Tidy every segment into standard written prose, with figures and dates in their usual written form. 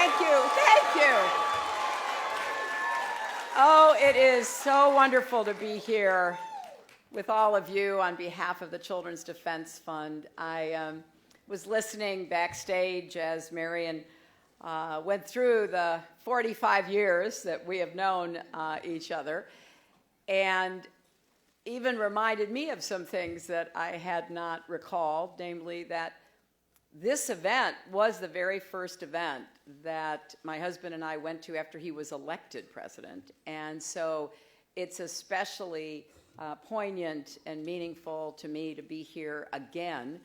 Thank you. Thank you. Oh, it is so wonderful to be here with all of you on behalf of the Children's Defense Fund. I was listening backstage as Marion went through the 45 years that we have known each other, and even reminded me of some things that I had not recalled, namely that this event was the very first event that my husband and I went to after he was elected president. And so it's especially poignant and meaningful to me to be here again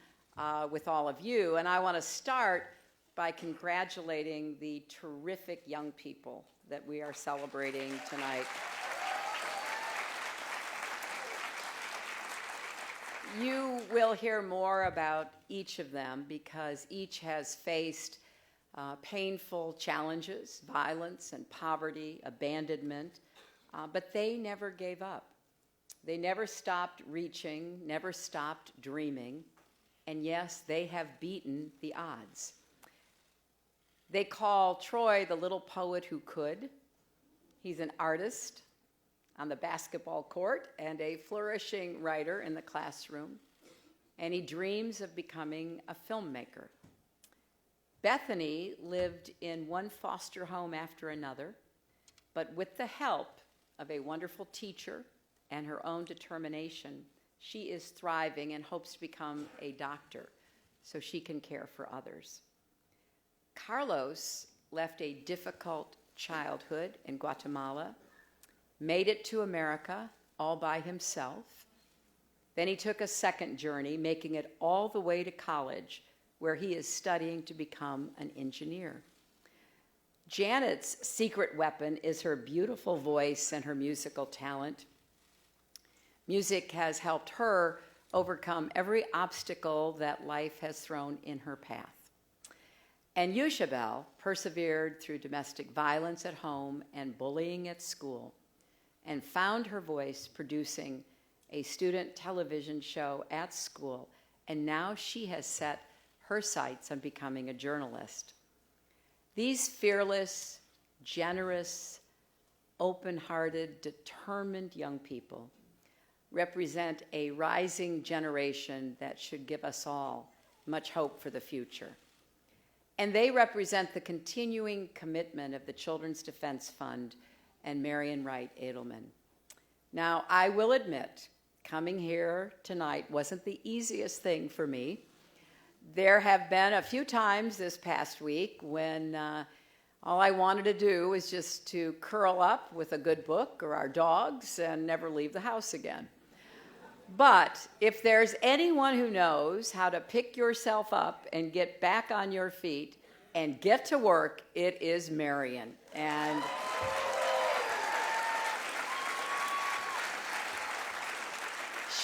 with all of you. And I want to start by congratulating the terrific young people that we are celebrating tonight. You will hear more about each of them because each has faced painful challenges, violence and poverty, abandonment, but they never gave up. They never stopped reaching, never stopped dreaming, and yes, they have beaten the odds. They call Troy the little poet who could. He's an artist on the basketball court and a flourishing writer in the classroom, and he dreams of becoming a filmmaker. Bethany lived in one foster home after another, but with the help of a wonderful teacher and her own determination, she is thriving and hopes to become a doctor so she can care for others. Carlos left a difficult childhood in Guatemala, made it to America all by himself. Then he took a second journey, making it all the way to college, where he is studying to become an engineer. Janet's secret weapon is her beautiful voice and her musical talent. Music has helped her overcome every obstacle that life has thrown in her path. And Yushabel persevered through domestic violence at home and bullying at school, and found her voice producing a student television show at school, and now she has set her sights on becoming a journalist. These fearless, generous, open-hearted, determined young people represent a rising generation that should give us all much hope for the future. And they represent the continuing commitment of the Children's Defense Fund and Marian Wright Edelman. Now, I will admit, coming here tonight wasn't the easiest thing for me. There have been a few times this past week when all I wanted to do was just to curl up with a good book or our dogs and never leave the house again. But if there's anyone who knows how to pick yourself up and get back on your feet and get to work, it is Marian. And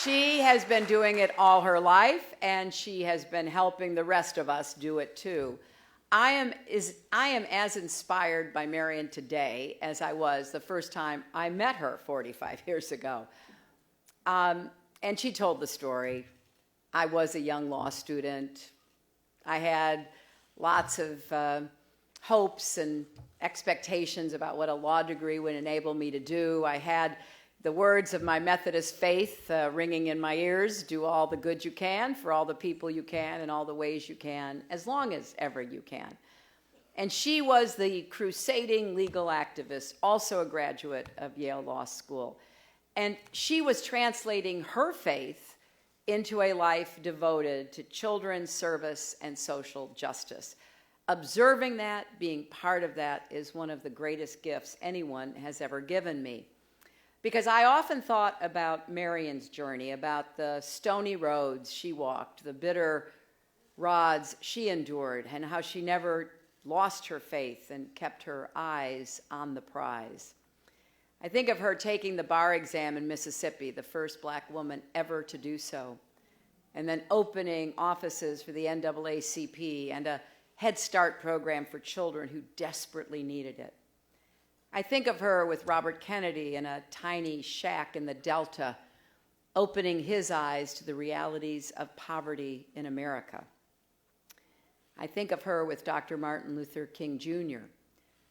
she has been doing it all her life, and she has been helping the rest of us do it too. I am as inspired by Marian today as I was the first time I met her 45 years ago. And she told the story. I was a young law student. I had lots of hopes and expectations about what a law degree would enable me to do. I had the words of my Methodist faith ringing in my ears: do all the good you can for all the people you can in all the ways you can, as long as ever you can. And she was the crusading legal activist, also a graduate of Yale Law School. And she was translating her faith into a life devoted to children's service and social justice. Observing that, being part of that, is one of the greatest gifts anyone has ever given me. Because I often thought about Marian's journey, about the stony roads she walked, the bitter rods she endured, and how she never lost her faith and kept her eyes on the prize. I think of her taking the bar exam in Mississippi, the first black woman ever to do so, and then opening offices for the NAACP and a Head Start program for children who desperately needed it. I think of her with Robert Kennedy in a tiny shack in the Delta, opening his eyes to the realities of poverty in America. I think of her with Dr. Martin Luther King Jr.,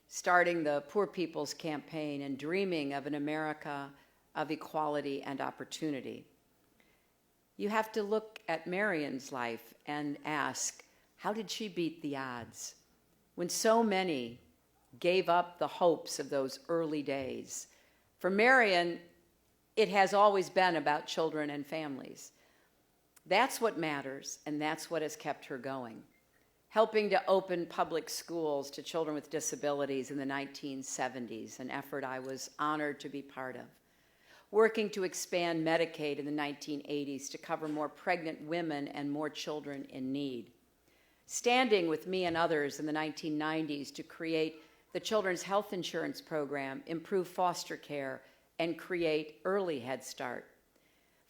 starting the Poor People's Campaign and dreaming of an America of equality and opportunity. You have to look at Marion's life and ask, how did she beat the odds? When so many gave up the hopes of those early days. For Marion, it has always been about children and families. That's what matters, and that's what has kept her going. Helping to open public schools to children with disabilities in the 1970s, an effort I was honored to be part of. Working to expand Medicaid in the 1980s to cover more pregnant women and more children in need. Standing with me and others in the 1990s to create the Children's Health Insurance Program, improve foster care, and create early Head Start.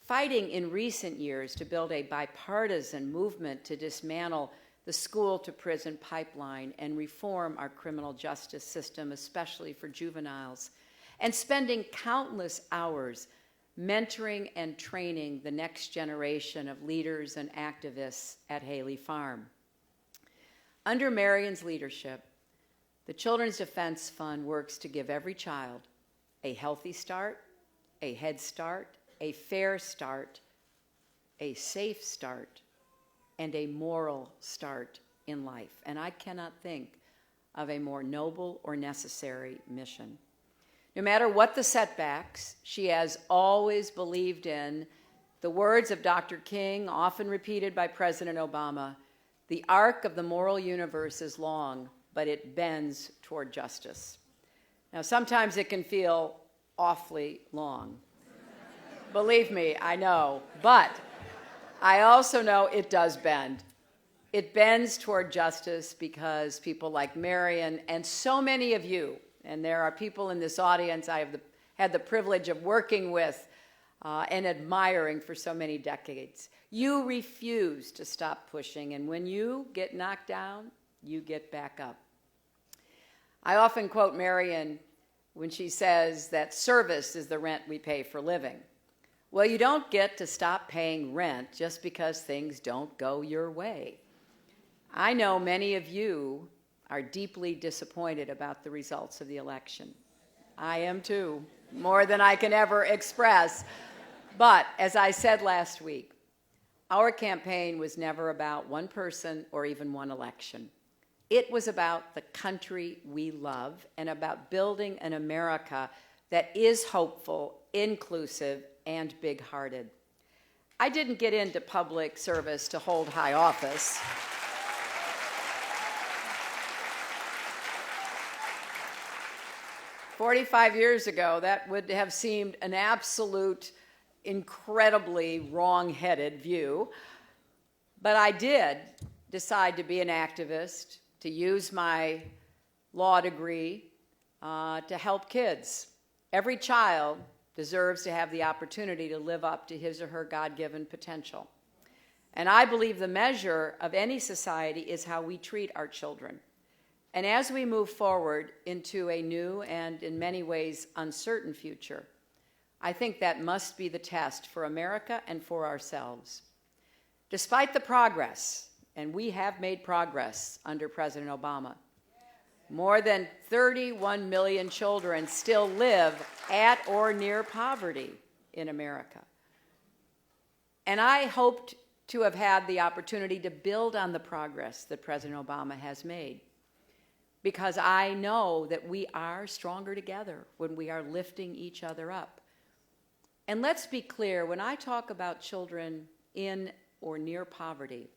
Fighting in recent years to build a bipartisan movement to dismantle the school-to-prison pipeline and reform our criminal justice system, especially for juveniles, and spending countless hours mentoring and training the next generation of leaders and activists at Haley Farm. Under Marion's leadership, the Children's Defense Fund works to give every child a healthy start, a head start, a fair start, a safe start, and a moral start in life. And I cannot think of a more noble or necessary mission. No matter what the setbacks, she has always believed in the words of Dr. King, often repeated by President Obama, the arc of the moral universe is long, but it bends toward justice. Now, sometimes it can feel awfully long. Believe me, I know. But I also know it does bend. It bends toward justice because people like Marion and so many of you, and there are people in this audience I have had the privilege of working with and admiring for so many decades. You refuse to stop pushing, and when you get knocked down, you get back up. I often quote Marion when she says that service is the rent we pay for living. Well, you don't get to stop paying rent just because things don't go your way. I know many of you are deeply disappointed about the results of the election. I am too, more than I can ever express. But as I said last week, our campaign was never about one person or even one election. It was about the country we love and about building an America that is hopeful, inclusive, and big-hearted. I didn't get into public service to hold high office. "45 years ago, that would have seemed an absolute, incredibly wrong-headed view. But I did decide to be an activist, to use my law degree to help kids. Every child deserves to have the opportunity to live up to his or her God-given potential. And I believe the measure of any society is how we treat our children. And as we move forward into a new and in many ways uncertain future, I think that must be the test for America and for ourselves. Despite the progress, and we have made progress under President Obama, more than 31 million children still live at or near poverty in America. And I hoped to have had the opportunity to build on the progress that President Obama has made, because I know that we are stronger together when we are lifting each other up. And let's be clear, when I talk about children in or near poverty,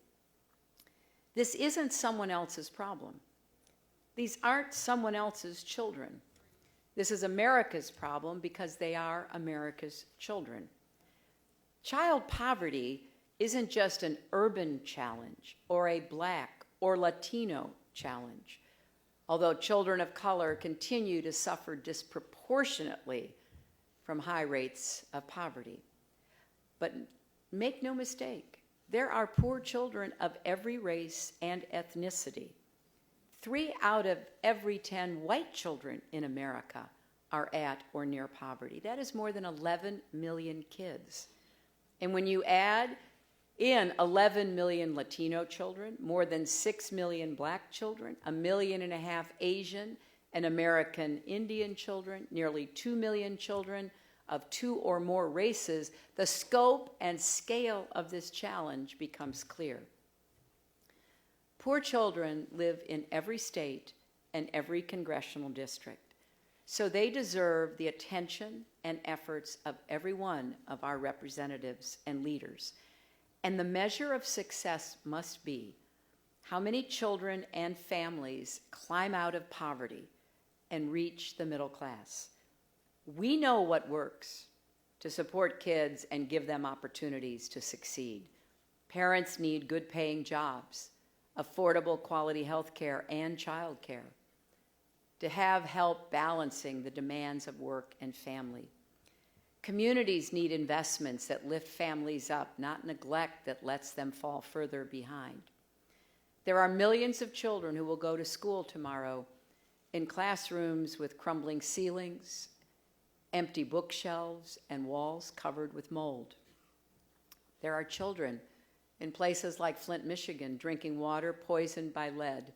this isn't someone else's problem. These aren't someone else's children. This is America's problem because they are America's children. Child poverty isn't just an urban challenge or a Black or Latino challenge, although children of color continue to suffer disproportionately from high rates of poverty. But make no mistake, there are poor children of every race and ethnicity. 3 out of every 10 white children in America are at or near poverty. That is more than 11 million kids. And when you add in 11 million Latino children, more than 6 million Black children, 1.5 million Asian and American Indian children, nearly 2 million children of 2 or more races, the scope and scale of this challenge becomes clear. Poor children live in every state and every congressional district, so they deserve the attention and efforts of every one of our representatives and leaders. And the measure of success must be how many children and families climb out of poverty and reach the middle class. We know what works to support kids and give them opportunities to succeed. Parents need good paying jobs, affordable quality health care and child care, to have help balancing the demands of work and family. Communities need investments that lift families up, not neglect that lets them fall further behind. There are millions of children who will go to school tomorrow in classrooms with crumbling ceilings, empty bookshelves, and walls covered with mold. There are children in places like Flint, Michigan, drinking water poisoned by lead.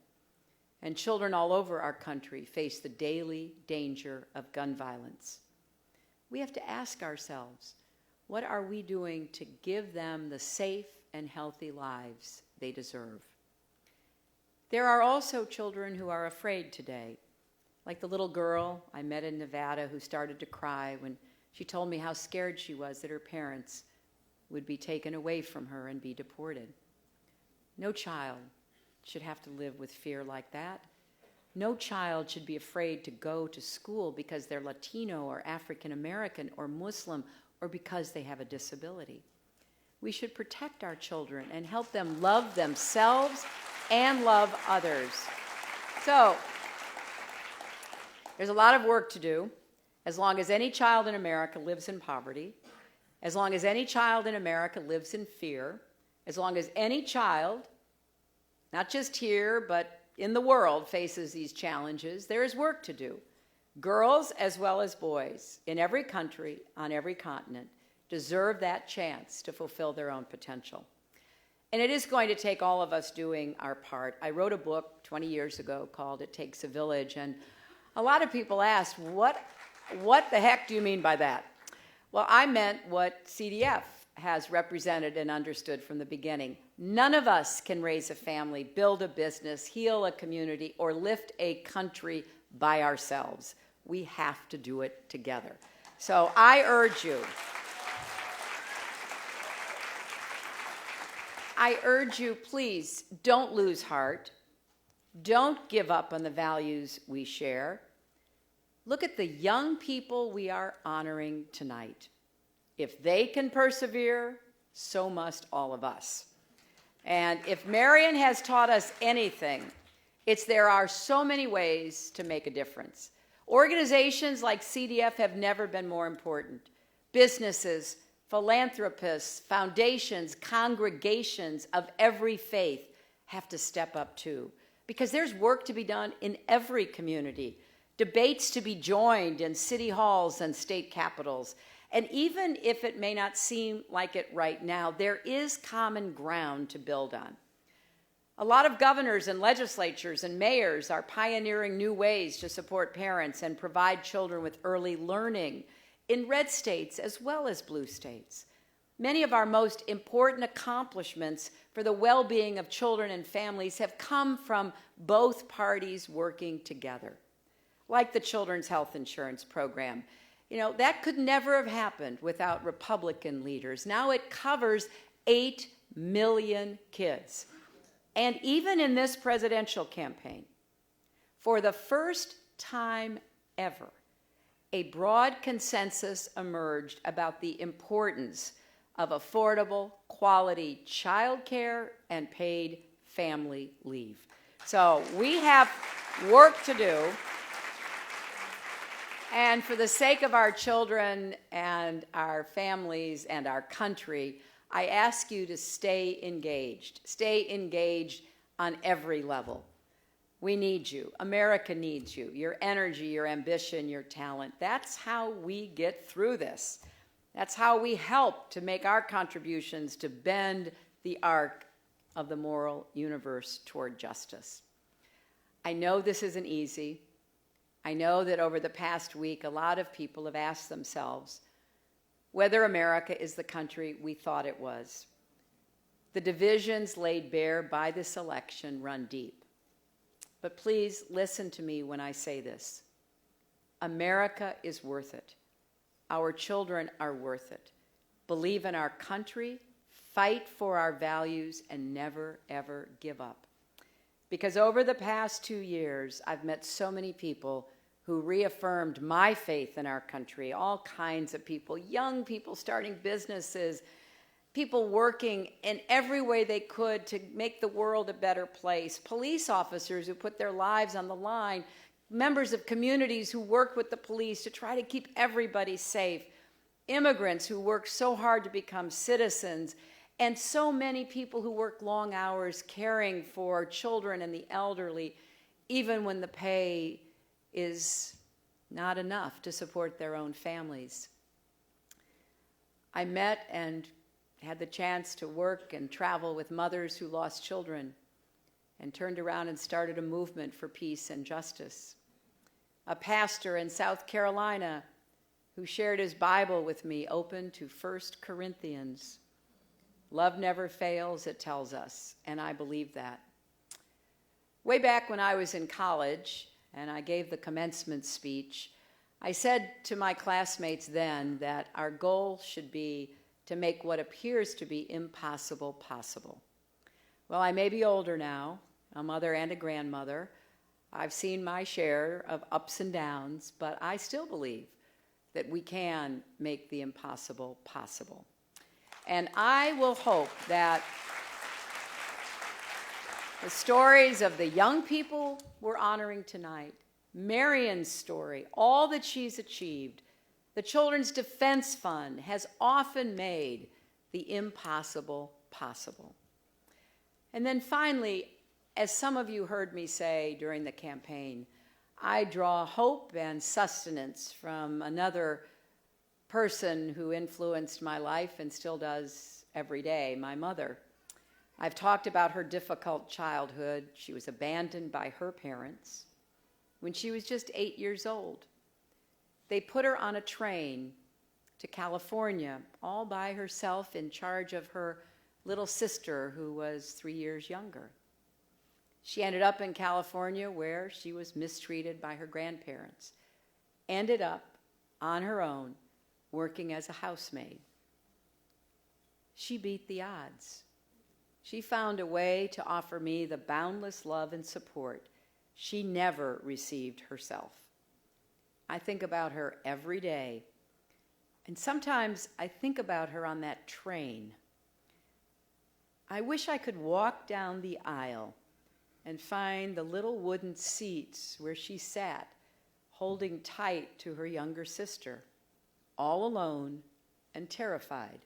And children all over our country face the daily danger of gun violence. We have to ask ourselves, what are we doing to give them the safe and healthy lives they deserve? There are also children who are afraid today, like the little girl I met in Nevada who started to cry when she told me how scared she was that her parents would be taken away from her and be deported. No child should have to live with fear like that. No child should be afraid to go to school because they're Latino or African American or Muslim or because they have a disability. We should protect our children and help them love themselves and love others. So, there's a lot of work to do. As long as any child in America lives in poverty, as long as any child in America lives in fear, as long as any child, not just here, but in the world, faces these challenges, there is work to do. Girls as well as boys in every country, on every continent, deserve that chance to fulfill their own potential. And it is going to take all of us doing our part. I wrote a book 20 years ago called It Takes a Village, and a lot of people asked, what the heck do you mean by that? Well, I meant what CDF has represented and understood from the beginning. None of us can raise a family, build a business, heal a community, or lift a country by ourselves. We have to do it together. So I urge you, please don't lose heart. Don't give up on the values we share. Look at the young people we are honoring tonight. If they can persevere, so must all of us. And if Marion has taught us anything, it's there are so many ways to make a difference. Organizations like CDF have never been more important. Businesses, philanthropists, foundations, congregations of every faith have to step up too, because there's work to be done in every community, debates to be joined in city halls and state capitals. And even if it may not seem like it right now, there is common ground to build on. A lot of governors and legislatures and mayors are pioneering new ways to support parents and provide children with early learning in red states as well as blue states. Many of our most important accomplishments for the well-being of children and families have come from both parties working together, like the Children's Health Insurance Program. You know, that could never have happened without Republican leaders. Now it covers 8 million kids. And even in this presidential campaign, for the first time ever, a broad consensus emerged about the importance of affordable, quality childcare and paid family leave. So we have work to do. And for the sake of our children and our families and our country, I ask you to stay engaged on every level. We need you. America needs you, your energy, your ambition, your talent. That's how we get through this. That's how we help to make our contributions to bend the arc of the moral universe toward justice. I know this isn't easy. I know that over the past week, a lot of people have asked themselves whether America is the country we thought it was. The divisions laid bare by this election run deep. But please listen to me when I say this. America is worth it. Our children are worth it. Believe in our country, fight for our values, and never, ever give up. Because over the past 2 years, I've met so many people who reaffirmed my faith in our country, all kinds of people, young people starting businesses, people working in every way they could to make the world a better place, police officers who put their lives on the line, members of communities who work with the police to try to keep everybody safe, immigrants who work so hard to become citizens, and so many people who work long hours caring for children and the elderly, even when the pay is not enough to support their own families. I met and had the chance to work and travel with mothers who lost children and turned around and started a movement for peace and justice. A pastor in South Carolina who shared his Bible with me, open to 1 Corinthians. Love never fails, it tells us, and I believe that. Way back when I was in college, and I gave the commencement speech, I said to my classmates then that our goal should be to make what appears to be impossible possible. Well, I may be older now, a mother and a grandmother. I've seen my share of ups and downs, but I still believe that we can make the impossible possible. And I will hope that the stories of the young people we're honoring tonight, Marion's story, all that she's achieved, the Children's Defense Fund has often made the impossible possible. And then finally, as some of you heard me say during the campaign, I draw hope and sustenance from another person who influenced my life and still does every day, my mother. I've talked about her difficult childhood. She was abandoned by her parents when she was just 8 years old. They put her on a train to California all by herself in charge of her little sister who was 3 years younger. She ended up in California where she was mistreated by her grandparents, ended up on her own working as a housemaid. She beat the odds. She found a way to offer me the boundless love and support she never received herself. I think about her every day, and sometimes I think about her on that train. I wish I could walk down the aisle and find the little wooden seats where she sat, holding tight to her younger sister, all alone and terrified.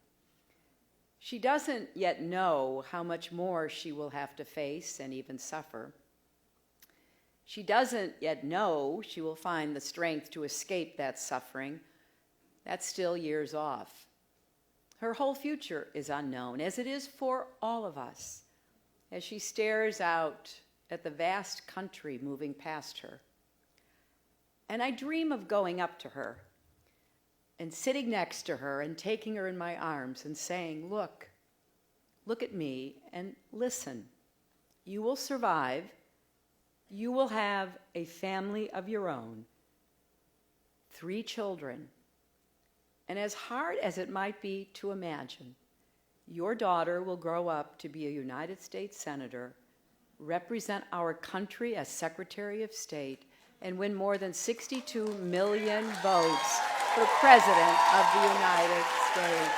She doesn't yet know how much more she will have to face and even suffer. She doesn't yet know she will find the strength to escape that suffering. That's still years off. Her whole future is unknown, as it is for all of us, as she stares out at the vast country moving past her. And I dream of going up to her and sitting next to her and taking her in my arms and saying, look at me and listen. You will survive. You will have a family of your own, 3 children. And as hard as it might be to imagine, your daughter will grow up to be a United States Senator, represent our country as Secretary of State, and win more than 62 million votes for President of the United States.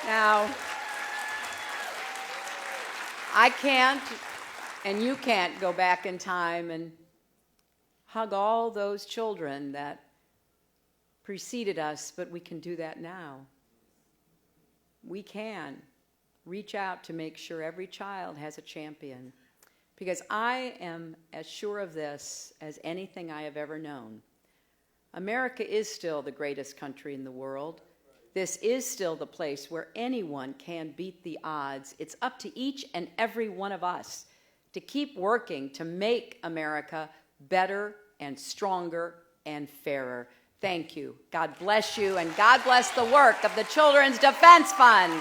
Now, I can't, and you can't go back in time and hug all those children that preceded us, but we can do that now. We can reach out to make sure every child has a champion, because I am as sure of this as anything I have ever known. America is still the greatest country in the world. This is still the place where anyone can beat the odds. It's up to each and every one of us to keep working to make America better and stronger and fairer. Thank you. God bless you, and God bless the work of the Children's Defense Fund.